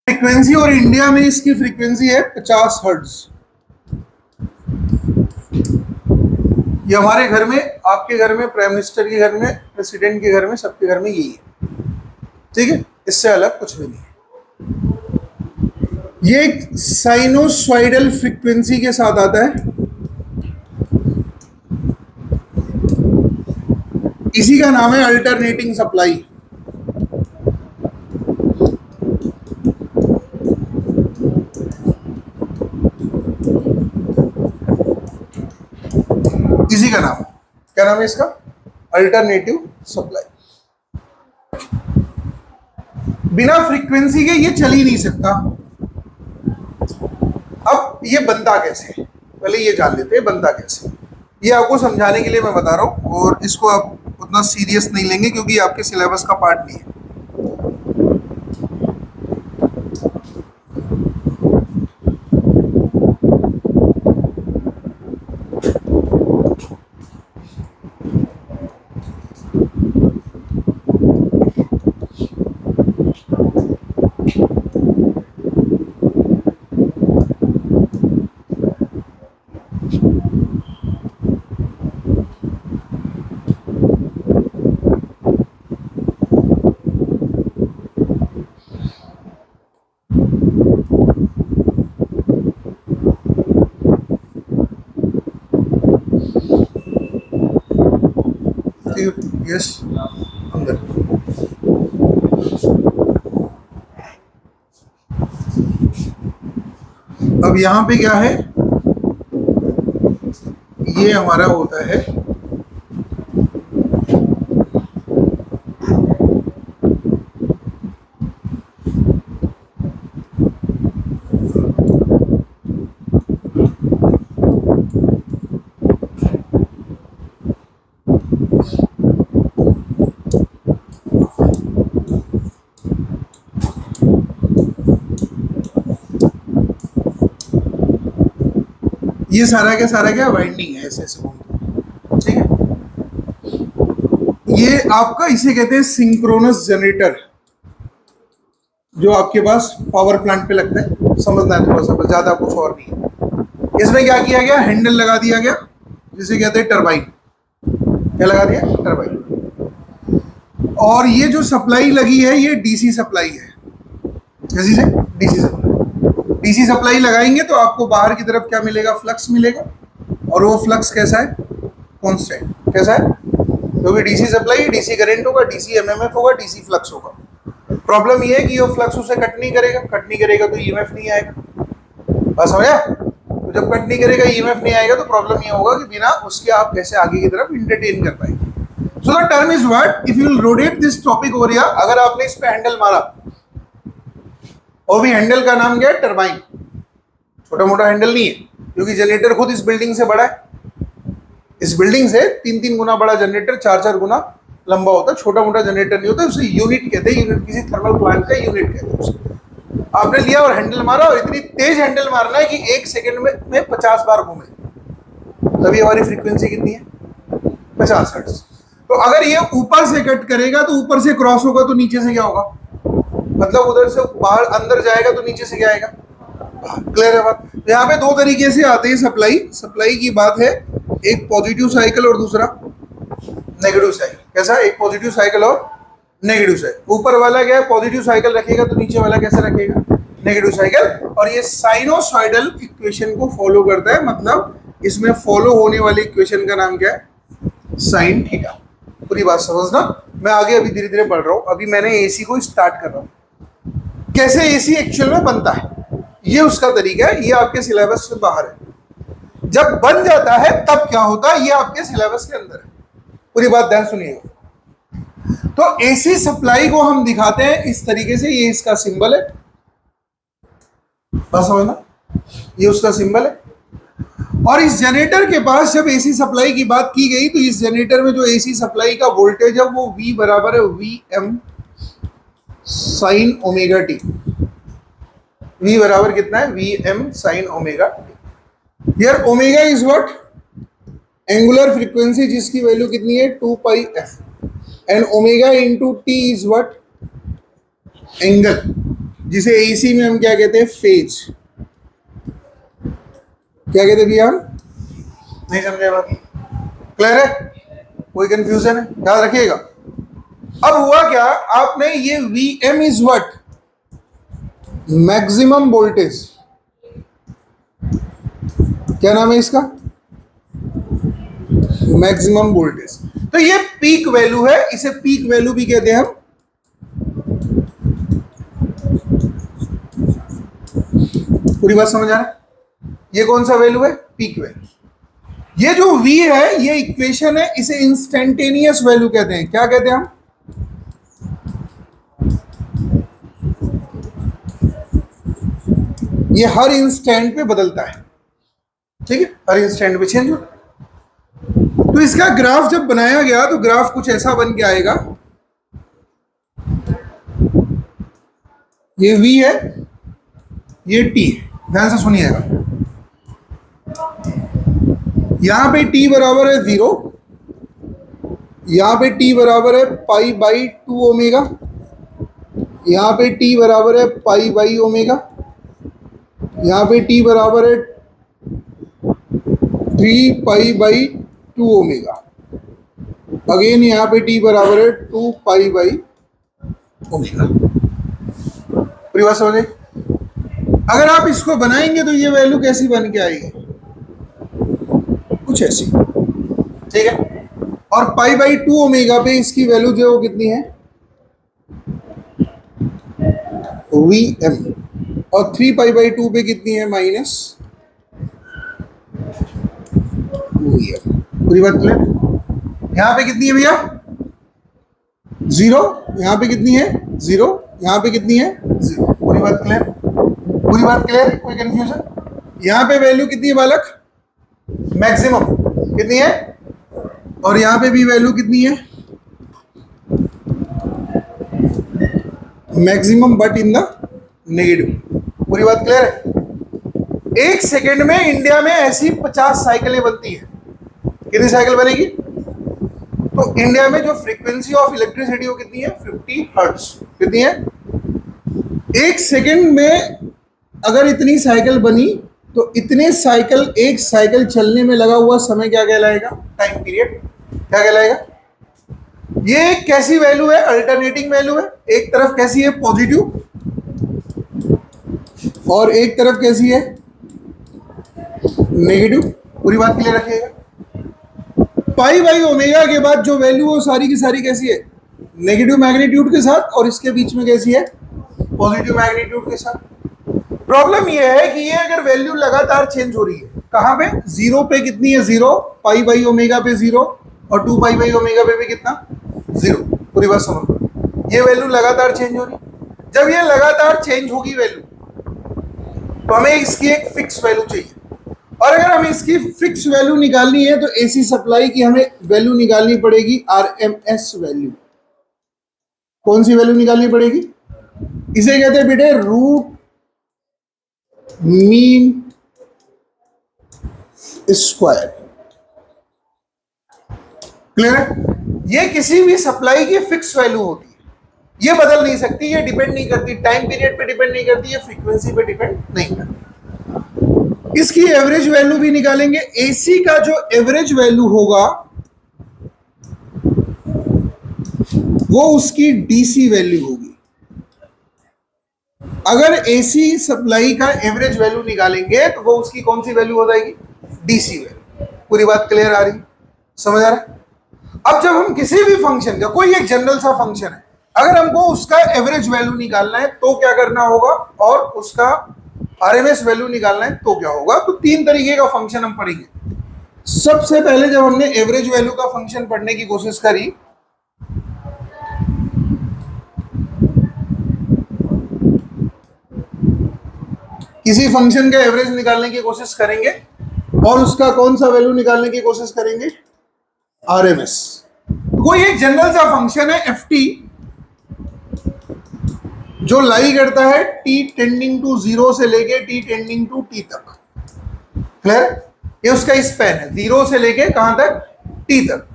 Frequency और India में इसकी फ्रीक्वेंसी है 50 हर्ट्ज। ये हमारे घर में, आपके घर में, प्राइम मिनिस्टर के घर में, प्रेसिडेंट के घर में, सबके घर में यही है। ठीक है, इससे अलग कुछ भी नहीं है। ये एक साइनोसॉइडल फ्रीक्वेंसी के साथ आता है। इसी का नाम है अल्टरनेटिंग सप्लाई। इसी का नाम है, क्या नाम है इसका? Alternative supply. बिना फ्रीक्वेंसी के ये चल ही नहीं सकता। अब ये बनता कैसे, पहले ये जान लेते हैं बनता कैसे। ये आपको समझाने के लिए मैं बता रहा हूं, और इसको आप उतना सीरियस नहीं लेंगे क्योंकि ये आपके सिलेबस का पार्ट नहीं है। यस, अंदर। अब यहां पे क्या है, ये हमारा होता है ये सारा के सारा क्या वाइंडिंग है, ऐसे ऐसे घूमते। ठीक है, ये आपका इसे कहते हैं सिंक्रोनस जनरेटर, जो आपके पास पावर प्लांट पे लगता है। समझना है थोड़ा सा, बस, ज्यादा कुछ और नहीं है। इसमें क्या किया गया, हैंडल लगा दिया गया जिसे कहते हैं टरबाइन। क्या लगा दिया? टरबाइन। और ये जो सप्लाई लगी है ये डीसी सप्लाई है। कैसी से? DC supply. डीसी सप्लाई लगाएंगे तो आपको बाहर की तरफ क्या मिलेगा? फ्लक्स मिलेगा। और वो फ्लक्स कैसा है? कांस्टेंट। कैसा है? क्योंकि डीसी सप्लाई, डीसी करंट होगा, डीसी एमएमएफ होगा, डीसी फ्लक्स होगा। प्रॉब्लम ये है कि वो फ्लक्स उसे कट नहीं करेगा, कट नहीं करेगा तो ईएमएफ नहीं आएगा। बस समझा? तो जब कट नहीं करेगा, ईएमएफ नहीं आएगा, तो प्रॉब्लम ये होगा कि बिना उसके आप कैसे आगे की तरफ इंटरटेन कर पाएंगे। So the term is what, if you will rotate this topic over here, अगर आपने इस पे हैंडल मारा, और भी हैंडल का नाम क्या है? टरबाइन। छोटा मोटा हैंडल नहीं है, क्योंकि जनरेटर खुद इस बिल्डिंग से बड़ा है। इस बिल्डिंग से 3-3 गुना बड़ा जनरेटर, 4-4 गुना लंबा होता है। छोटा मोटा जनरेटर नहीं होता, उसे यूनिट कहते हैं। यूनिट किसी थर्मल प्लांट का यूनिट कहते हैं उसे। आपने लिया और हैंडल मारा, और इतनी तेज हैंडल मारना है कि 1 सेकंड में 50 बार घूमे। तभी हमारी फ्रीक्वेंसी कितनी है? 50 हर्ट्ज। तो अगर ये ऊपर से कट करेगा तो ऊपर से क्रॉस होगा तो नीचे से क्या होगा? मतलब उधर से बाहर अंदर जाएगा तो नीचे से क्या आएगा? क्लियर है बात? यहाँ पे दो तरीके से आते हैं सप्लाई। सप्लाई की बात है, एक पॉजिटिव साइकिल और दूसरा नेगेटिव साइकिल। कैसा? एक पॉजिटिव साइकिल और नेगेटिव साइकिल। ऊपर वाला क्या है? पॉजिटिव साइकिल रखेगा, तो नीचे वाला कैसे रखेगा? Negative cycle. और ये साइनोसॉइडल इक्वेशन को फॉलो करता है, मतलब इसमें फॉलो होने वाली इक्वेशन का नाम क्या है? Sine theta. पूरी बात समझना, मैं आगे अभी धीरे धीरे बढ़ रहा हूँ। अभी मैंने एसी को स्टार्ट कर रहा हूँ। कैसे एसी एक्चुअल में बनता है, ये उसका तरीका है। ये आपके सिलेबस से बाहर है। जब बन जाता है तब क्या होता है, ये आपके सिलेबस के अंदर है। पूरी बात ध्यान सुनिएगा। तो एसी सप्लाई को हम दिखाते हैं इस तरीके से। ये इसका सिंबल है, बस समझना, ये उसका सिंबल है। और इस जनरेटर के पास जब एसी सप्लाई की बात की गई, तो इस जनरेटर में जो एसी सप्लाई का वोल्टेज है वो V बराबर है VM sine omega T. V बराबर कितना है? VM sine omega T. Here omega is what? Angular frequency, जिसकी वैल्यू कितनी है? 2 पाई f। And omega into T is what? Angle. जिसे एसी में हम क्या कहते हैं, फेज। क्या कहते हैं भैया हम? नहीं समझे बात? क्लियर है? कोई कंफ्यूजन है? याद रखिएगा। अब हुआ क्या, आपने ये Vm is what, maximum voltage. क्या नाम है इसका? Maximum voltage. तो ये पीक वैल्यू है, इसे पीक वैल्यू भी कहते हैं हम। पूरी बात समझ आ रहा है? ये कौन सा वैल्यू है? Peak value. ये जो V है ये इक्वेशन है, इसे इंस्टेंटेनियस वैल्यू कहते हैं। क्या कहते हैं हम? ये हर इंस्टेंट पे बदलता है, ठीक है, हर इंस्टेंट पे चेंज होता है। तो इसका ग्राफ जब बनाया गया तो ग्राफ कुछ ऐसा बन के आएगा। ये V है, ये T है। ध्यान से सुनिएगा, यहां पे T बराबर है 0, यहां पे T बराबर है पाई बाई 2 ओमेगा, यहां पे T बराबर है पाई बाई ओमेगा, यहां पे T बराबर है 3 पाई बाई 2 ओमेगा, अगेन यहां पे T बराबर है 2 पाई बाई ओमेगा। पूरी बात समझे? अगर आप इसको बनाएंगे तो ये वैल्यू कैसी बन के आएगी? कुछ ऐसी, ठीक है। और पाई बाई 2 ओमेगा पे इसकी वैल्यू जो है कितनी है? Vm। और 3 पाई बाई 2 पे कितनी है? Minus Vm। पूरी बात क्लियर? यहां पे कितनी है भैया? 0। यहां पे कितनी है? 0। यहां पे कितनी है? 0। पूरी बात क्लियर? पूरी बात क्लियर? कोई कंफ्यूजन? यहां पे वैल्यू कितनी है बालक? मैक्सिमम कितनी है? और यहां पे भी वैल्यू कितनी है? Maximum but in the negative. पूरी बात क्लियर है? एक सेकेंड में इंडिया में ऐसी 50 साइकिलें बनती है। कितनी साइकिल बनेगी? तो इंडिया में जो फ्रीक्वेंसी ऑफ इलेक्ट्रिसिटी वो कितनी है? 50 हर्ट्ज। कितनी है? एक सेकेंड में अगर इतनी साइकिल बनी तो इतने साइकिल, एक साइकिल चलने में लगा हुआ समय क्या कहलाएगा? Time period. क्या कहलाएगा? ये कैसी वैल्यू है? अल्टरनेटिंग वैल्यू है। एक तरफ कैसी है? पॉजिटिव, और एक तरफ कैसी है? नेगेटिव। पूरी बात क्लियर रखिएगा। पाई बाई ओमेगा के बाद जो वैल्यू वो सारी की सारी कैसी है? नेगेटिव मैग्नीट्यूड के साथ, और इसके बीच में कैसी है? पॉजिटिव मैग्नीट्यूड के साथ। प्रॉब्लम ये है कि ये अगर वैल्यू लगातार चेंज हो रही है, कहां पे? 0 पे कितनी है? 0। पाई बाई ओमेगा पे 0, और 2 पाई बाई ओमेगा पे भी कितना? 0। पूरी बात समझ? ये वैल्यू लगातार चेंज हो रही है। जब ये लगातार चेंज होगी वैल्यू, तो हमें इसकी एक फिक्स वैल्यू चाहिए। और अगर हमें इसकी फिक्स वैल्यू निकालनी है तो एसी सप्लाई की हमें वैल्यू निकालनी पड़ेगी, आरएमएस वैल्यू। कौन सी वैल्यू निकालनी पड़ेगी? इसे कहते हैं बेटे रूट मीन स्क्वायर। क्लियर? ये किसी भी सप्लाई की फिक्स वैल्यू होती है, ये बदल नहीं सकती, ये डिपेंड नहीं करती टाइम पीरियड पे, डिपेंड नहीं करती, ये फ्रीक्वेंसी पे डिपेंड नहीं करती। इसकी एवरेज वैल्यू भी निकालेंगे। एसी का जो एवरेज वैल्यू होगा वो उसकी डीसी वैल्यू होगी। अगर एसी सप्लाई का एवरेज वैल्यू निकालेंगे तो वो उसकी कौन सी वैल्यू हो जाएगी? DC value. पूरी बात क्लियर आ रही? समझ आ रहा है? अब जब हम किसी भी फंक्शन का, कोई एक जनरल सा फंक्शन है, अगर हमको उसका एवरेज वैल्यू निकालना है तो क्या करना होगा, और उसका आरएमएस वैल्यू निकालना है तो क्या होगा? तो 3 तरीके का फंक्शन हम पढ़ेंगे। सबसे पहले जब हमने एवरेज वैल्यू का फंक्शन पढ़ने की कोशिश करी, किसी फंक्शन का एवरेज निकालने की कोशिश करेंगे और उसका कौन सा वैल्यू निकालने की कोशिश करेंगे? आरएमएस। कोई एक जनरल सा फंक्शन है एफ टी, जो लाई करता है टी टेंडिंग टू 0 से लेके टी टेंडिंग टू टी तक। क्लियर? ये उसका स्पैन है, 0 से लेके कहां तक? टी तक।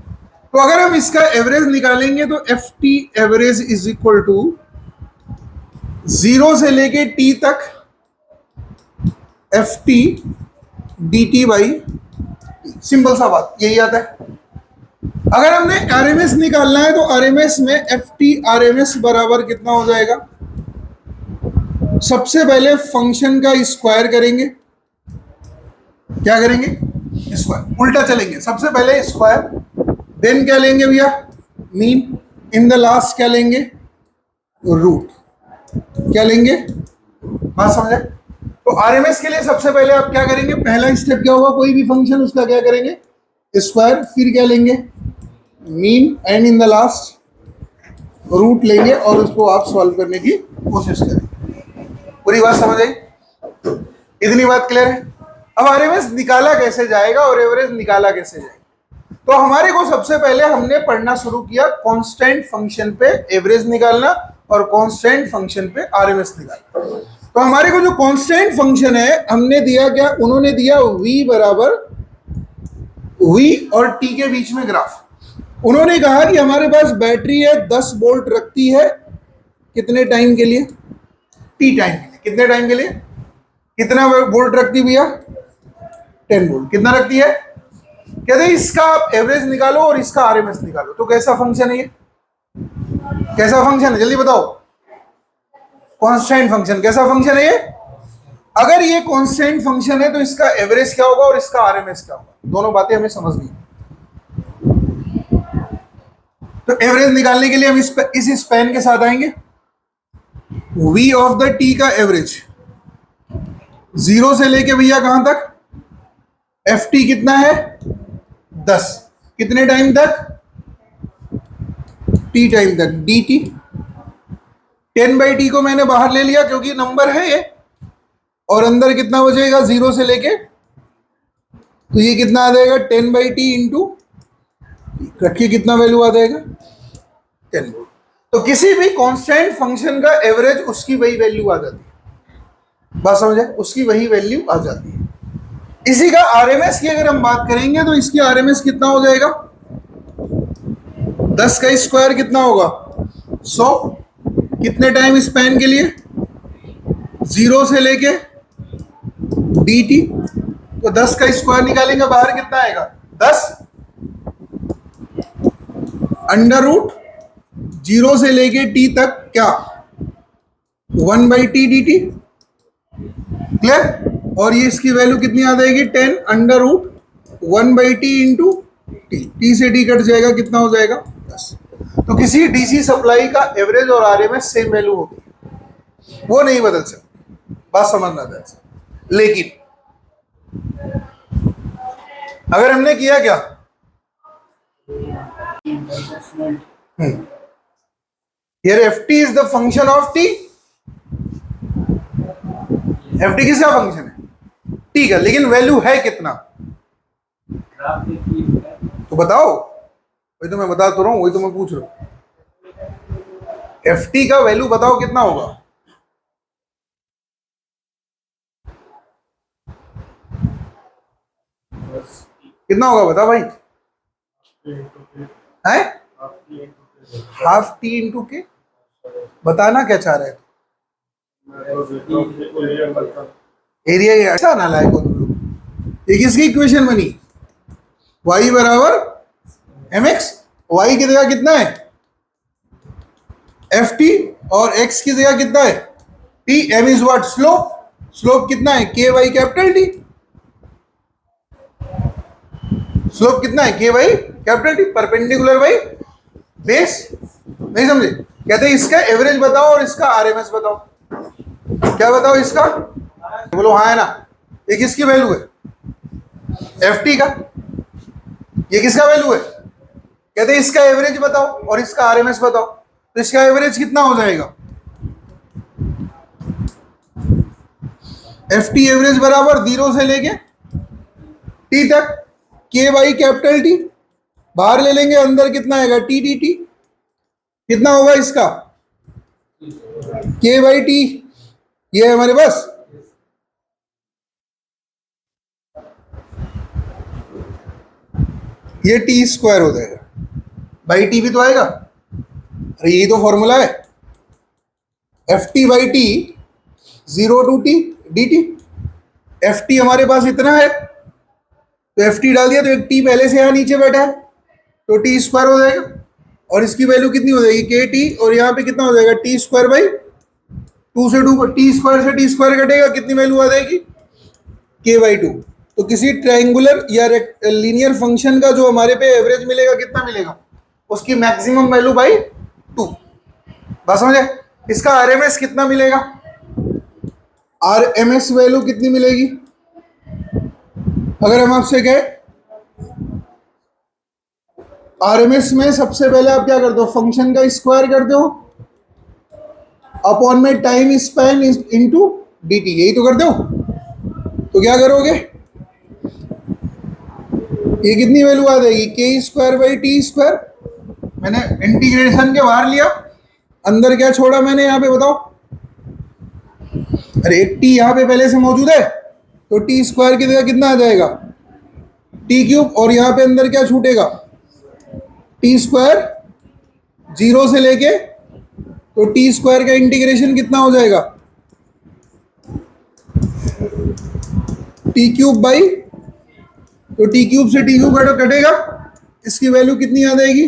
तो अगर हम इसका एवरेज निकालेंगे तो f t average is equal to 0 से लेके t तक f t d t by, simple सा बात यही आता है। अगर हमने आरएमएस निकालना है तो आरएमएस में एफ टी आरएमएस बराबर कितना हो जाएगा? सबसे पहले फंक्शन का स्क्वायर करेंगे। क्या करेंगे? स्क्वायर, उल्टा चलेंगे। सबसे पहले स्क्वायर, देन क्या लेंगे भैया? मीन। इन द लास्ट क्या लेंगे? रूट। क्या लेंगे? बात समझे? तो आरएमएस के लिए सबसे पहले आप क्या करेंगे? पहला स्टेप क्या होगा? कोई भी फंक्शन उसका क्या करेंगे? स्क्वायर। फिर क्या लेंगे? Mean. And in the last root लेंगे और उसको आप सॉल्व करने की कोशिश करेंगे। पूरी बात समझ आई? इतनी बात क्लियर है? अब आरएमएस निकाला कैसे जाएगा और एवरेज निकाला कैसे जाएगा? तो हमारे को सबसे पहले हमने पढ़ना शुरू किया कांस्टेंट फंक्शन पे एवरेज निकालना और कांस्टेंट फंक्शन पे आरएमएस निकालना। तो हमारे को जो कांस्टेंट फंक्शन है हमने दिया क्या? उन्होंने दिया v बराबर v और t के बीच में ग्राफ। उन्होंने कहा कि हमारे पास बैटरी है 10 वोल्ट रखती है कितने टाइम के लिए? t टाइम के लिए। कितने टाइम के लिए? कितना वोल्ट रखती भैया? 10 वोल्ट। कितना रखती है? कहते हैं इसका आप एवरेज निकालो और इसका आरएमएस निकालो। तो कैसा फंक्शन है ये? कैसा फंक्शन है जल्दी बताओ? Constant function. कैसा फंक्शन है ये? अगर ये कांस्टेंट फंक्शन है तो इसका एवरेज क्या होगा और इसका आरएमएस क्या होगा? दोनों बातें हमें समझनी है। तो एवरेज निकालने के लिए हम इस स्पैन के साथ आएंगे। v ऑफ द t का एवरेज 0 से लेके भैया कहां तक? एफ टी कितना है? 10। कितने टाइम तक? t टाइम तक। डी टी 10/t को मैंने बाहर ले लिया क्योंकि नंबर है ये, और अंदर कितना बचेगा 0 से लेके? तो ये कितना आ जाएगा? 10/t इंटू कट के कितना वैल्यू आ जाएगा? 10 वोल्ट। तो किसी भी कांस्टेंट फंक्शन का एवरेज उसकी वही वैल्यू आ जाती है। बात समझे? उसकी वही वैल्यू आ जाती है। इसी का आरएमएस की अगर हम बात करेंगे तो इसकी आरएमएस कितना हो जाएगा? 10 का स्क्वायर कितना होगा? 100। कितने टाइम स्पैन के लिए? 0 से लेके dt। तो 10 का स्क्वायर निकालेंगे बाहर कितना आएगा? 10 अंडर रूट 0 से लेके t तक क्या? 1/t dt। क्लियर? और ये इसकी वैल्यू कितनी आ जाएगी? 10 under root 1/t into t से डी कट जाएगा, कितना हो जाएगा? 10। तो किसी डीसी सप्लाई का एवरेज और आरएमएस सेम वैल्यू होती है, वो नहीं बदल सकती। बात समझना था। लेकिन अगर हमने किया क्या? Here ft is the function of t। ft किसका फंक्शन है? t का। लेकिन वैल्यू है कितना? तो बताओ। वही तो मैं बता तो रहा हूं, वही तो मैं पूछ रहा हूं। ft का वैल्यू बताओ कितना होगा? कितना होगा बता भाई? है हाफ टी इंटू के। बताना क्या चाह रहे हैं? एरिया ये अच्छा ना लायक हो तुम लोग। ये किसकी इक्वेशन बनी? y बराबर mx। y की जगह कितना है? ft। और x की जगह कितना है? t। m is what? Slope. Slope कितना है? k y capital t। Slope कितना है? k y capital t perpendicular by base. नहीं समझे? कहते हैं इसका एवरेज बताओ और इसका आरएमएस बताओ। क्या बताओ इसका? बोलो हाँ है ना। ये किसकी वैल्यू है? ft का। ये किसका वैल्यू है? कहते हैं इसका एवरेज बताओ और इसका आरएमएस बताओ। तो इसका एवरेज कितना हो जाएगा? ft एवरेज बराबर 0 से लेके t तक के वाई कैपिटल टी। बाहर ले लेंगे, अंदर कितना आएगा? T d T. कितना होगा इसका? के बाई टी। ये है हमारे पास। ये टी स्क्वायर हो जाएगा। बाई टी भी तो आएगा। अरे यही तो फॉर्मूला है। F T by T, 0 to t dt। F T हमारे पास इतना है, तो एफ टी डाल दिया, तो एक टी पहले से यहाँ नीचे बैठा है, तो टी स्क्वायर हो जाएगा, और इसकी वैल्यू कितनी हो जाएगी के टी, और यहाँ पे कितना हो जाएगा टी स्क्वायर बाई 2 से 2, टी स्क्वायर से टी स्क्वायर कटेगा, कितनी वैल्यू आ जाएगी के बाई 2। तो किसी ट्रायंगुलर या लीनियर फंक्शन का जो हमारे पे एवरेज मिलेगा कितना मिलेगा, उसकी मैक्सिमम वैल्यू बाई 2। बस समझे। इसका आरएमएस कितना मिलेगा, आरएमएस वैल्यू कितनी मिलेगी, अगर हम आपसे कहें आरएमएस में सबसे पहले आप क्या करते हो, फंक्शन का स्क्वायर करते हो अपॉन में टाइम स्पैन इनटू dt, यही तो करते हो। तो क्या करोगे, ये कितनी वैल्यू आ जाएगी के स्क्वायर बाई टी स्क्वायर, मैंने इंटीग्रेशन के बाहर लिया, अंदर क्या छोड़ा मैंने यहाँ पे बताओ, अरे एक टी यहाँ पे पहले से मौजूद है, तो टी स्क्वायर की जगह कितना आ जाएगा टी क्यूब, और यहाँ पे अंदर क्या छूटेगा टी स्क्वायर, 0 से लेके, तो टी स्क्वायर का इंटीग्रेशन कितना हो जाएगा टी क्यूब बाई, तो टी क्यूब से टी क्यूब कटेगा, इसकी वैल्यू कितनी आ जाएगी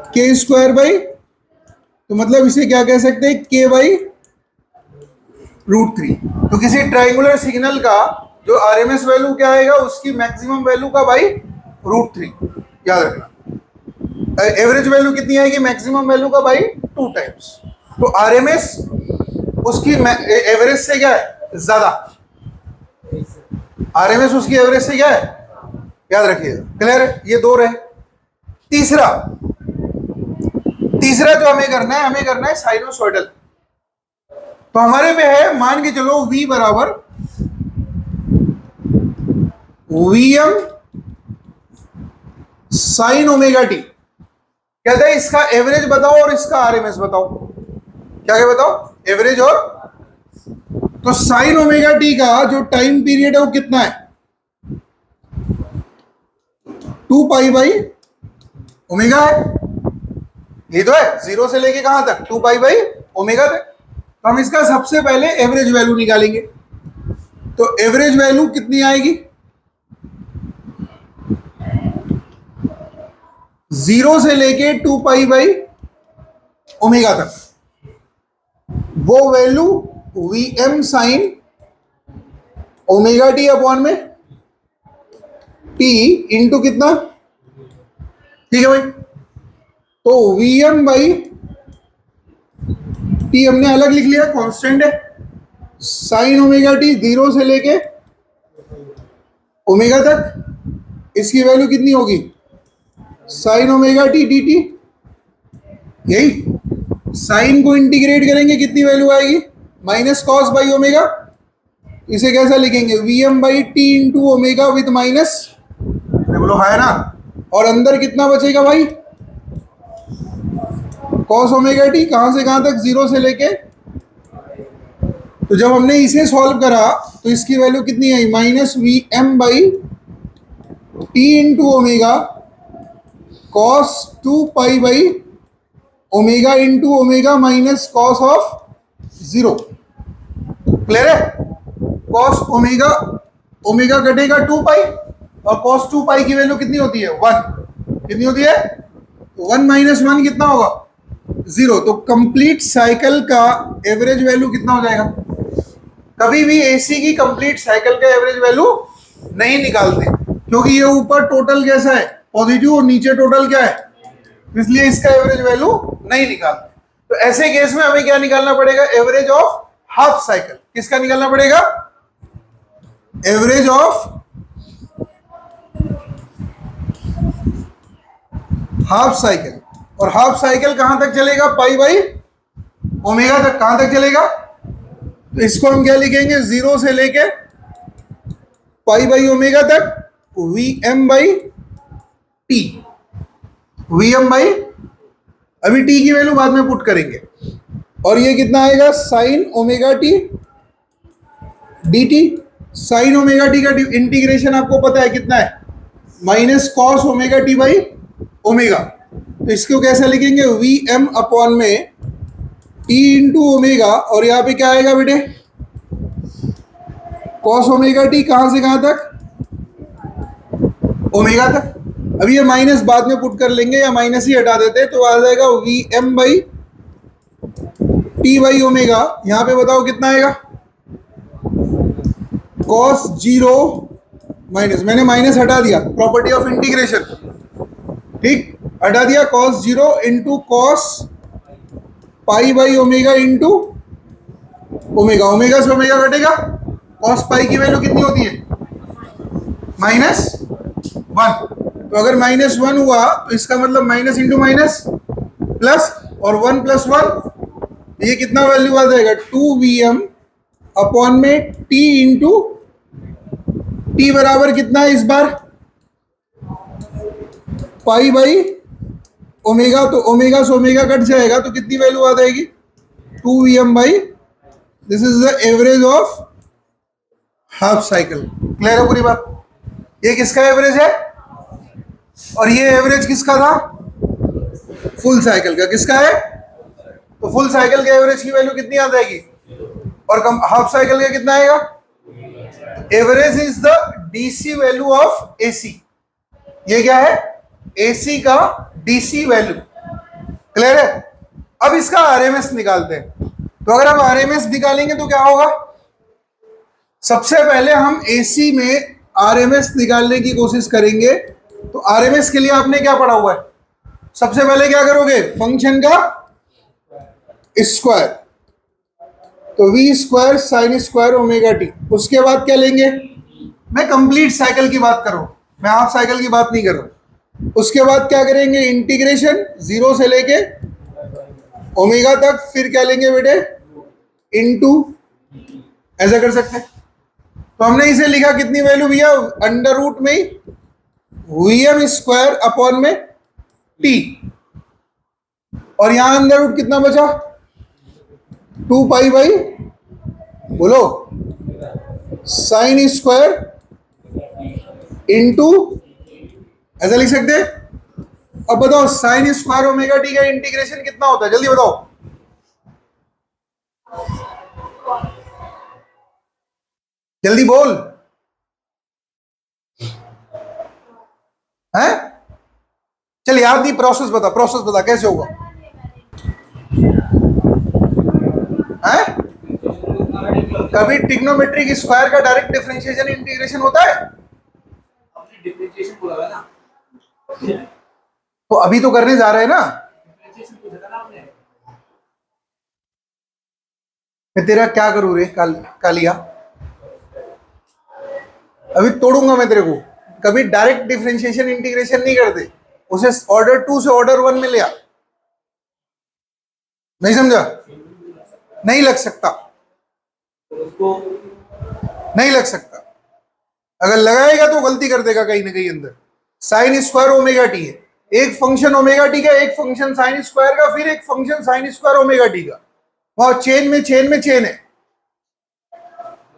के स्क्वायर बाई, तो मतलब इसे क्या कह सकते हैं के बाई √3। तो किसी ट्राइंगुलर सिग्नल का जो आरएमएस वैल्यू क्या आएगा, उसकी मैक्सिमम वैल्यू का बाई √3, याद रखना। एवरेज वैल्यू कितनी आएगी, मैक्सिमम वैल्यू का बाई 2 टाइम्स। तो आरएमएस उसकी एवरेज से क्या है ज्यादा, आरएमएस उसकी एवरेज से क्या है, याद रखिएगा। क्लियर है, ये 2 रहे। तीसरा जो हमें करना है साइनोसॉइडल। तो हमारे पे है, मान के चलो v बराबर Vm साइन ओमेगा टी, कहते हैं इसका एवरेज बताओ और इसका आरएमएस बताओ। क्या क्या बताओ, एवरेज और, तो साइन ओमेगा टी का जो टाइम पीरियड है वो कितना है 2 पाई बाई ओमेगा है, ये तो है 0 से लेके कहां तक 2 पाई बाई ओमेगा तक। तो हम इसका सबसे पहले एवरेज वैल्यू निकालेंगे, तो एवरेज वैल्यू कितनी आएगी 0 से लेके 2 पाई बाई ओमेगा तक, वो value Vm sine omega T upon में टी इंटू कितना, ठीक है भाई। तो Vm बाई टी हमने अलग लिख लिया, कांस्टेंट है, साइन ओमेगा टी 0 से लेके ओमेगा तक, इसकी वैल्यू कितनी होगी sine omega T d T, यही साइन को इंटीग्रेट करेंगे कितनी वैल्यू आएगी माइनस कॉस बाई ओमेगा। इसे कैसा लिखेंगे Vm by t into omega with minus, बोलो है ना, और अंदर कितना बचेगा भाई कॉस ओमेगा टी, कहां से कहां तक 0 से लेके। तो जब हमने इसे सॉल्व करा तो इसकी वैल्यू कितनी आई minus Vm by t into omega cos 2 pi by omega into omega minus cos of 0। Clear है, कॉस ओमेगा, ओमेगा कटेगा 2 पाई, और कॉस 2 पाई की वैल्यू कितनी होती है 1, कितनी होती है 1 माइनस 1 कितना होगा 0। तो कंप्लीट साइकिल का एवरेज वैल्यू कितना हो जाएगा। कभी भी एसी की कंप्लीट साइकिल का एवरेज वैल्यू नहीं निकालते, क्योंकि ये ऊपर टोटल कैसा है पॉजिटिव और नीचे टोटल क्या है, इसलिए इसका एवरेज वैल्यू नहीं निकालते। तो ऐसे केस में हमें क्या निकालना पड़ेगा, एवरेज ऑफ हाफ साइकिल। किसका निकालना पड़ेगा, एवरेज ऑफ हाफ साइकिल। और हाफ साइकिल कहां तक चलेगा पाई बाई ओमेगा तक, कहां तक चलेगा। तो इसको हम क्या लिखेंगे 0 से लेके पाई बाई ओमेगा तक Vm by T, Vm by, अभी टी की वैल्यू बाद में पुट करेंगे, और ये कितना आएगा sine omega T d T. Sine omega T का इंटीग्रेशन आपको पता है कितना है minus cos omega T by omega. तो इसको कैसे लिखेंगे Vm अपॉन में टी इंटू ओमेगा, और यहाँ पे क्या आएगा बेटे, कॉस ओमेगा टी, कहां से कहां तक, ओमेगा तक। अब ये माइनस बाद में पुट कर लेंगे या माइनस ही हटा देते तो आ जाएगा v m by t by omega. यहां पे बताओ कितना आएगा, कॉस जीरो माइनस, मैंने माइनस हटा दिया, प्रॉपर्टी ऑफ इंटीग्रेशन, ठीक, हटा दिया, cos zero into cos pi by omega into omega, omega से ओमेगा कटेगा, कॉस पाई की वैल्यू कितनी होती है, -1। तो अगर -1 हुआ तो इसका मतलब माइनस इंटू माइनस प्लस, और 1 + 1 ये कितना वैल्यू आ जाएगा, 2Vm अपॉन में T इंटू टी बराबर कितना है इस बार, पाई बाई ओमेगा, तो ओमेगा से ओमेगा कट जाएगा तो कितनी वैल्यू आ जाएगी, 2Vm by, this is the average of half cycle. Clear है पूरी बात, ये किसका एवरेज है, और ये एवरेज किसका था, फुल साइकिल का, किसका है, तो फुल साइकिल के एवरेज की वैल्यू कितनी आ जाएगी, और कम हाफ साइकिल का कितना आएगा, average is the DC value of AC, ये क्या है, एसी का डीसी वैल्यू। क्लियर है, अब इसका आरएमएस निकालते हैं। तो अगर हम आरएमएस निकालेंगे तो क्या होगा, सबसे पहले हम एसी में आरएमएस निकालने की कोशिश करेंगे। तो आरएमएस के लिए आपने क्या पढ़ा हुआ है, सबसे पहले क्या करोगे, फंक्शन का स्क्वायर, तो v square sine square omega t. उसके बाद क्या लेंगे, मैं कंप्लीट साइकिल की बात कर रहा हूं, मैं हाफ साइकिल की बात नहीं कर रहा हूं। उसके बाद क्या करेंगे, इंटीग्रेशन 0 से लेके ओमेगा तक, फिर क्या लेंगे बेटे, इनटू, ऐसा कर सकते हैं। तो हमने इसे लिखा कितनी वैल्यू भैया, अंडर रूट में ही Vm स्क्वायर अपॉन में टी, और यहां अंडर रूट कितना बचा, 2 पाई बाई, बोलो, साइन स्क्वायर इंटू, ऐसा लिख सकते हैं। अब बताओ साइन स्क्वायर ओमेगा टी का इंटीग्रेशन कितना होता है, जल्दी बताओ, जल्दी बोल, हैं, चल याद नहीं, प्रोसेस बता, प्रोसेस बता कैसे होगा, हैं, कभी ट्रिग्नोमेट्रिक स्क्वायर का डायरेक्ट डिफरेंशिएशन इंटीग्रेशन होता है, डिफरेंशिएशन बोला है ना, तो अभी तो करने जा रहे हैं ना, डिफरेंशिएशन पूछा था ना आपने, मैं तेरा क्या करूं रे कालिया, अभी तोड़ूंगा मैं तेरे को। कभी डायरेक्ट डिफरेंशिएशन इंटीग्रेशन नहीं करते, उसे ऑर्डर 2 से ऑर्डर 1 में ले आ, नहीं समझा, नहीं लग सकता, उसको नहीं लग सकता, अगर लगाएगा तो गलती कर देगा कहीं ना कहीं अंदर। साइन स्क्वायर ओमेगा टी है, एक फंक्शन ओमेगा टी का, एक फंक्शन साइन स्क्वायर का, फिर एक function sine square omega T का, वहां चेन में चेन है।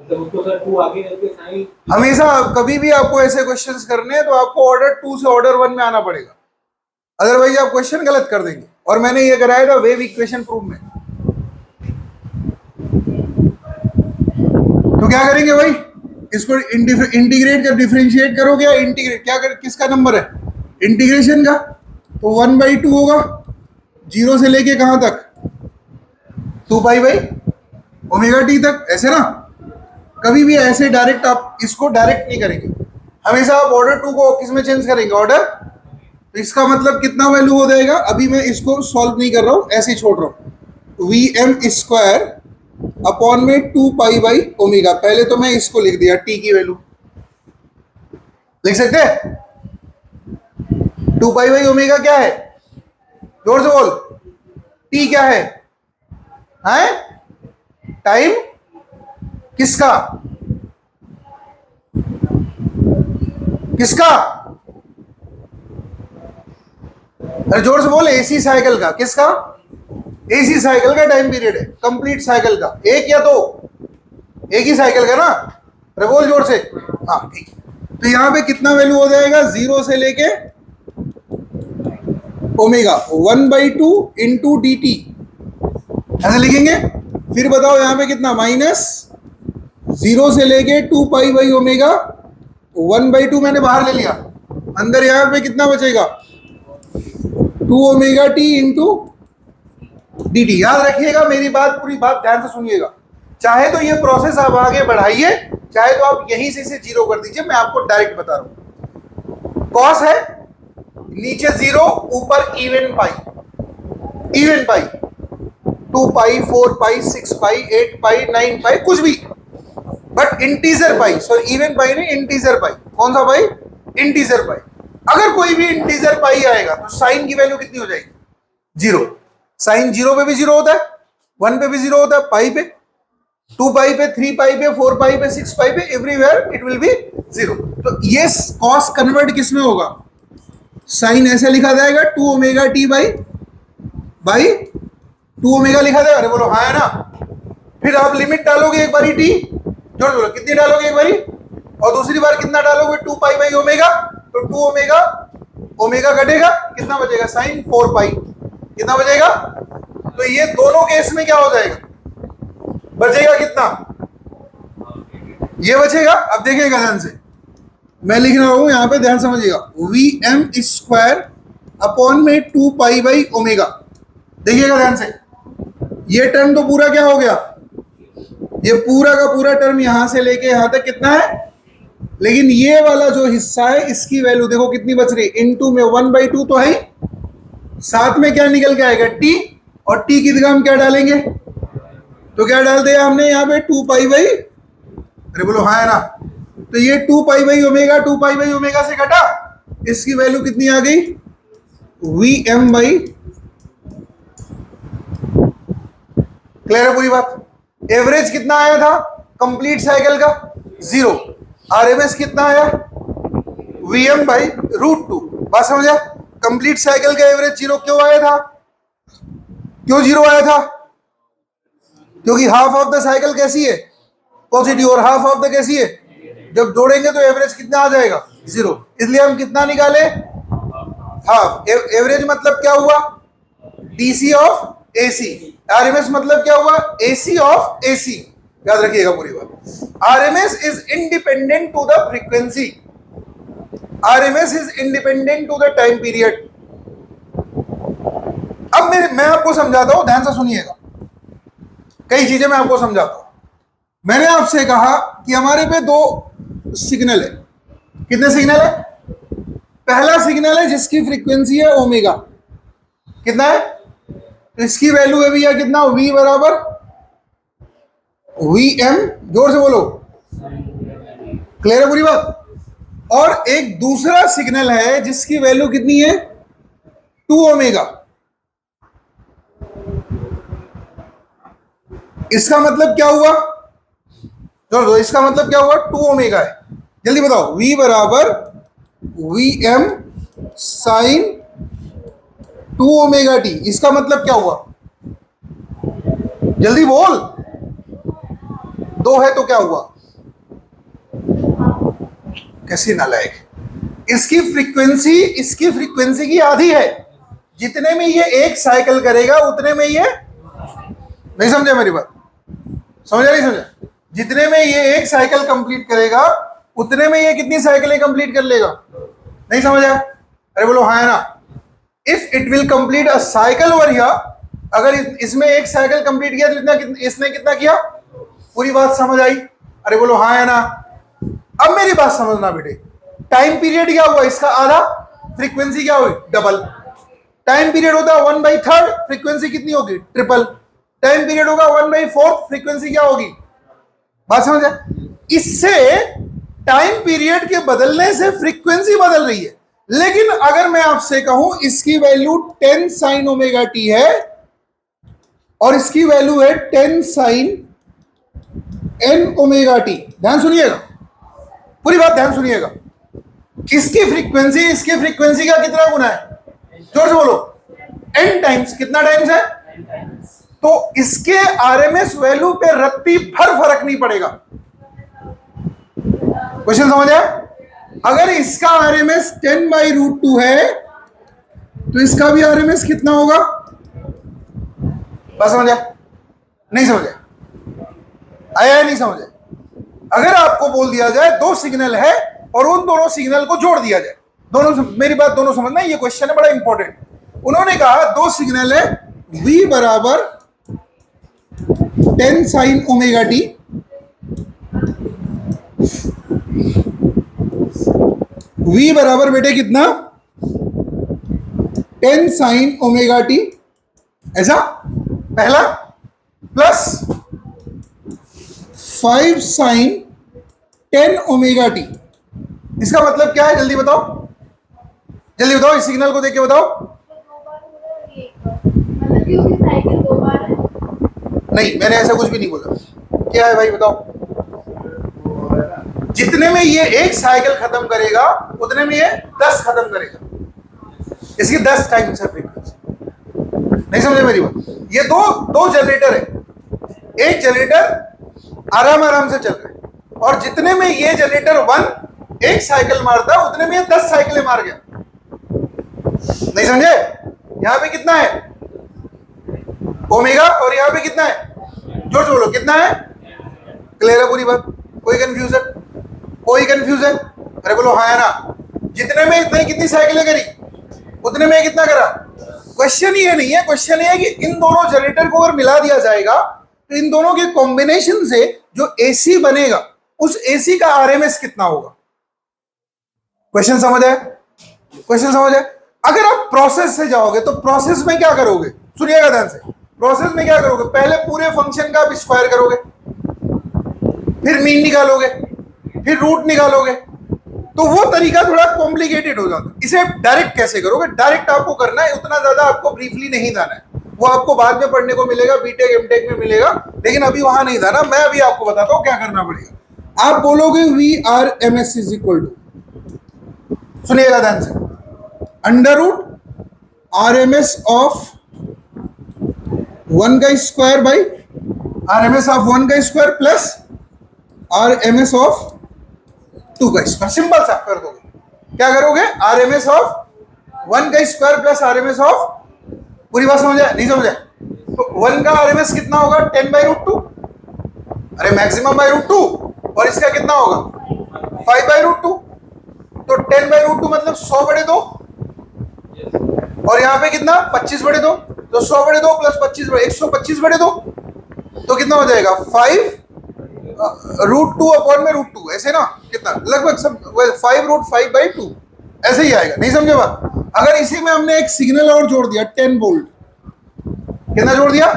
मतलब उसको सर 2 आगे करके साइन, हमेशा कभी भी आपको ऐसे क्वेश्चंस करने हैं तो आपको ऑर्डर 2 से ऑर्डर 1 में आना पड़ेगा, अदरवाइज आप क्वेश्चन गलत कर देंगे। और मैंने ये कराया था वेव इक्वेशन प्रूफ में। तो क्या करेंगे भाई, इसको इंटीग्रेट कर, डिफरेंशिएट करोगे या इंटीग्रेट, क्या कर, किसका नंबर है, इंटीग्रेशन का, तो 1/2 होगा, 0 से लेके कहां तक, 2 पाई बाई ओमेगा टी तक, ऐसे ना। कभी भी ऐसे डायरेक्ट आप इसको डायरेक्ट नहीं करेंगे, हमेशा आप ऑर्डर 2 को किस में चेंज करेंगे, ऑर्डर। तो इसका मतलब कितना वैल्यू हो जाएगा, अभी मैं इसको सॉल्व नहीं कर रहा हूं, ऐसे ही छोड़ रहा हूं, वी एम स्क्वायर अपॉन में 2 पाई बाई ओमेगा। पहले तो मैं इसको लिख दिया, टी की वैल्यू लिख सकते हैं, 2 पाई बाई ओमेगा क्या है, जोर से बोल, टी क्या है, टाइम किसका, किसका, अरे जोर से बोल, एसी साइकिल का, किसका, एसी साइकिल का टाइम पीरियड है, कंप्लीट साइकिल का, एक या दो, एक ही साइकिल का ना, अरे बोल जोर से, हाँ ठीक। तो यहां पे कितना वैल्यू हो जाएगा, 0 से लेके ओमेगा, 1/2 इंटू डी टी, ऐसे लिखेंगे। फिर बताओ यहाँ पे कितना, माइनस 0 से लेके 2 पाई बाई ओमेगा 1/2 मैंने बाहर ले लिया, अंदर यहाँ पे कितना बचेगा 2 omega T into D T. याद रखिएगा मेरी बात, पूरी बात ध्यान से सुनिएगा। चाहे तो ये प्रोसेस आप आगे बढ़ाइए, चाहे तो आप यहीं से इसे जीरो कर दीजिए, मैं आपको डायरेक्ट बता रहा हूं। कॉस है नीचे 0 ऊपर इवन पाई, इवन पाई 2 पाई 4 पाई 6 पाई 8 पाई 9 पाई कुछ भी, but integer pi, sorry even पाई नहीं इंटीजर पाई। कौन सा पाई, इंटीजर पाई। अगर कोई भी इंटीजर पाई आएगा तो साइन की वैल्यू कितनी हो जाएगी 0। साइन 0 पे भी 0 होता है, 1 पे भी 0 होता है, पाई पे 2 पाई पे 3 पाई पे 4 पाई पे 6 पाई पे एवरीवेयर इट विल बी 0। तो ये कॉस कन्वर्ट किस में होगा, साइन ऐसे लिखा जाएगा 2 ओमेगा टी बाई 2 ओमेगा लिखा जाएगा। अरे बोलो हाँ है ना। फिर आप लिमिट डालोगे एक बारी टी, जोड़ बोलो कितनी डालोगे एक बारी, और दूसरी बार कितना डालोगे 2 पाई बाई ओमेगा, तो 2 ओमेगा ओमेगा घटेगा, कितना बचेगा साइन 4 पाई, कितना बचेगा। तो ये दोनों केस में क्या हो जाएगा, बचेगा कितना, ये बचेगा। अब देखिएगा ध्यान से, मैं लिख रहा हूं यहां पे, ध्यान समझिएगा, वी एम स्क्वायर अपॉन में 2 पाई बाई ओमेगा। देखिएगा ध्यान से, ये टर्म तो पूरा क्या हो गया, ये पूरा का पूरा टर्म यहां से लेके यहां तक कितना है, लेकिन ये वाला जो हिस्सा है इसकी वैल्यू देखो कितनी बच रही, इनटू में 1/2 तो है, साथ में क्या निकल के आएगा टी, और टी की जगह हम क्या डालेंगे, तो क्या डाल दिया हमने यहाँ पे 2 पाई बाई, अरे बोलो हाँ है ना। तो ये 2 pi by omega 2 pi by omega से घटा, इसकी वैल्यू कितनी आ गई वी एम बाई, क्लियर है पूरी बात। एवरेज कितना आया था कंप्लीट साइकिल का 0, आरएमएस कितना आया वीएम बाई √2। बात समझा, कंप्लीट साइकिल का एवरेज 0 क्यों आया था, क्यों 0 आया था, क्योंकि हाफ ऑफ द साइकिल कैसी है पॉजिटिव, और हाफ ऑफ द कैसी है, जब जोड़ेंगे तो एवरेज कितना आ जाएगा 0, इसलिए हम कितना निकाले हाफ। एवरेज मतलब क्या हुआ डीसी ऑफ एसी, आरएमएस मतलब क्या हुआ एसी ऑफ एसी। याद रखिएगा पूरी बात। RMS is independent to the frequency, RMS is independent to the time period. अब मैं आपको समझाता हूं, ध्यान से सुनिएगा, कई चीजें मैं आपको समझाता हूं। मैंने आपसे कहा कि हमारे पे 2 सिग्नल है, कितने सिग्नल है, पहला सिग्नल है जिसकी फ्रीक्वेंसी है ओमेगा, कितना है, तो इसकी वैल्यू है भैया कितना v बराबर वी एम, जोर से बोलो, क्लियर है पूरी बात। और एक दूसरा सिग्नल है जिसकी वैल्यू कितनी है 2 ओमेगा, इसका मतलब क्या हुआ, चलो इसका मतलब क्या हुआ 2 ओमेगा है, जल्दी बताओ, v बराबर v m sine 2 omega t, इसका मतलब क्या हुआ, जल्दी बोल, 2 है तो क्या हुआ, कैसी नालायक। इसकी फ्रीक्वेंसी की आधी है, जितने में ये एक साइकिल करेगा उतने में ये, नहीं समझा मेरी बात, समझा नहीं समझा, जितने में ये एक साइकिल कंप्लीट करेगा उतने में ये कितनी साइकिलें कंप्लीट कर लेगा, नहीं समझा, अरे बोलो हाँ है ना। If it will complete a cycle over here, अगर इसमें एक साइकिल कंप्लीट किया तो इसने कितना किया, पूरी बात समझ आई, अरे बोलो हाँ है ना। अब मेरी बात समझना बेटे, टाइम पीरियड क्या हुआ इसका आधा, फ्रीक्वेंसी क्या हुई डबल। टाइम पीरियड होता है 1/3, फ्रीक्वेंसी कितनी होगी ट्रिपल। टाइम पीरियड होगा 1/4, फ्रीक्वेंसी क्या होगी, बात समझ। इससे टाइम पीरियड के बदलने से फ्रीक्वेंसी बदल रही है, लेकिन अगर मैं आपसे कहूं इसकी वैल्यू 10 साइन ओमेगा टी है और इसकी वैल्यू है 10 साइन एन ओमेगा टी, ध्यान सुनिएगा पूरी बात, ध्यान सुनिएगा। इसकी फ्रीक्वेंसी का कितना गुना है, जोर से बोलो, n टाइम्स, कितना टाइम्स है, तो इसके आरएमएस वैल्यू पे रत्ती भर फर्क नहीं पड़ेगा। क्वेश्चन समझ आया। अगर इसका आरएमएस 10/√2 है तो इसका भी आरएमएस कितना होगा, बस समझ आया। नहीं समझे? आया है नहीं समझे? अगर आपको बोल दिया जाए दो सिग्नल है और उन दोनों सिग्नल को जोड़ दिया जाए, दोनों, मेरी बात दोनों समझना, ये क्वेश्चन है बड़ा इंपॉर्टेंट। उन्होंने कहा दो सिग्नल है, v बराबर 10 sin ओमेगा टी, v बराबर बेटे कितना 10 sin ओमेगा टी, ऐसा पहला, प्लस 5 sin 10 ओमेगा टी। इसका मतलब क्या है जल्दी बताओ, जल्दी बताओ, इस सिग्नल को देख के बताओ। मतलब कि उसकी साइकिल 2 बार है। नहीं, मैंने ऐसा कुछ भी नहीं बोला। क्या है भाई बताओ? जितने में ये एक साइकिल खत्म करेगा उतने में ये 10 खत्म करेगा। इसकी 10 टाइम्स है फ्रीक्वेंसी। नहीं समझे मेरी बात? ये दो जनरेटर है, एक जनरेटर आराम से चल रहा है और जितने में ये जनरेटर 1 एक साइकिल मारता है उतने में ये 10 साइकिलें मार गया। नहीं समझे? यहां पे कितना है ओमेगा और यहां पे कितना है, जोड़ बोलो कितना है? क्लियर है पूरी बात? कोई कंफ्यूजन? कोई कंफ्यूजन? अरे बोलो हाँ है ना। जितने में इतने कितनी साइकिलें करी उतने में कितना करा? क्वेश्चन ये नहीं है, क्वेश्चन ये है कि इन दोनों जनरेटर को अगर मिला दिया जाएगा तो इन दोनों के कॉम्बिनेशन से जो एसी बनेगा उस एसी का आरएमएस कितना होगा। क्वेश्चन समझ आए? क्वेश्चन समझ आए? अगर आप प्रोसेस से जाओगे तो प्रोसेस में क्या करोगे, सुनिएगा ध्यान से। प्रोसेस में क्या करोगे, पहले पूरे फंक्शन का आप स्क्वायर करोगे, फिर मीन निकालोगे, फिर रूट निकालोगे, तो वो तरीका थोड़ा कॉम्प्लिकेटेड हो जाता है। इसे डायरेक्ट कैसे करोगे? डायरेक्ट आपको करना है, उतना ज्यादा आपको ब्रीफली नहीं जाना है, वो आपको बाद में पढ़ने को मिलेगा, बीटेक एमटेक में मिलेगा, लेकिन अभी वहां नहीं जाना। मैं अभी आपको बताता हूं क्या करना पड़ेगा। आप बोलोगे v r M s is equal to, सुनिएगा ध्यान से, under root r M S of 1 का square by r M S of 1 का square plus R M S of 2 का स्क्वायर। सिंपल सा कर दोगे। क्या करोगे? आर एम एस ऑफ 1 का square plus R M S of, पूरी बात समझ आए? नहीं समझ आए? तो 1 का आर एम एस कितना होगा? 10 बाई रूट 2, अरे मैक्सिमम बाई रूट 2, और इसका कितना होगा? 5 बाई रूट 2। तो 10 बाई रूट 2 मतलब 100 बड़े 2, और यहाँ पे कितना? 25 बड़े 2, तो 100 बड़े 2 प्लस 25 बड़े 125 बड़े 2, तो कितना हो जाएगा? 5 रूट 2 अपॉन में रूट 2, ऐसे ना, कितना लगभग सब 5 रूट 5 बाई 2 ऐसे ही आएगा। नहीं समझे बात? अगर इसी में हमने एक सिग्नल और जोड़ दिया 10 वोल्ट, कितना जोड़ दिया?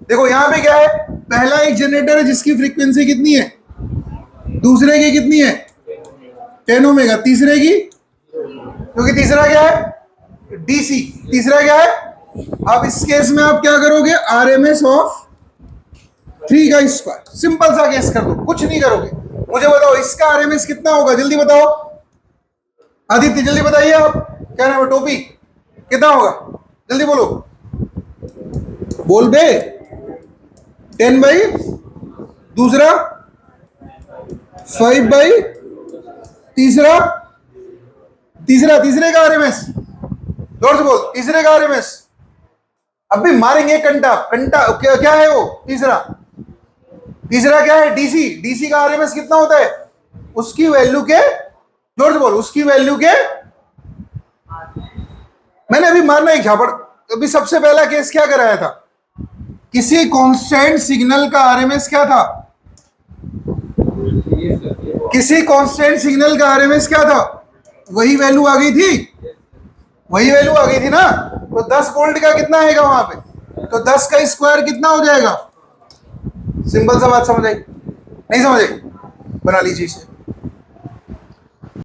देखो यहां पे क्या है, पहला एक जनरेटर है जिसकी फ्रीक्वेंसी कितनी है, दूसरे की कितनी है 10 ओमेगा, तीसरे की, क्योंकि तीसरा क्या है डीसी, तीसरा क्या है। अब इस केस में आप क्या करोगे? आरएमएस ऑफ 3 का स्क्वायर। सिंपल सा केस कर दो, कुछ नहीं करोगे। मुझे बताओ इसका आरएमएस कितना होगा, जल्दी बताओ आदित्य, जल्दी बताइए। आप क्या नाम है? टोपी, कितना होगा जल्दी बोलो, बोल बे। 10 बाई, दूसरा 5 बाई, तीसरा, तीसरे का आरएमएस, जोर से बोल, तीसरे का आरएमएस। अब भी मारेंगे कंटा क्या है वो? तीसरा क्या है? डीसी का आरएमएस कितना होता है? उसकी वैल्यू के, जोर से बोल, उसकी वैल्यू के, मैंने अभी मारना एक झापड़। अभी सबसे पहला केस क्या कराया था? किसी कांस्टेंट सिग्नल का आरएमएस क्या था? किसी कांस्टेंट सिग्नल का आरएमएस क्या था? वही वैल्यू आ गई थी, वही वैल्यू आ गई थी ना। तो 10 वोल्ट का कितना आएगा वहां पे? तो 10 का स्क्वायर कितना हो जाएगा? सिंपल सा बात समझ आई? नहीं समझ आई? बना लीजिए इसे।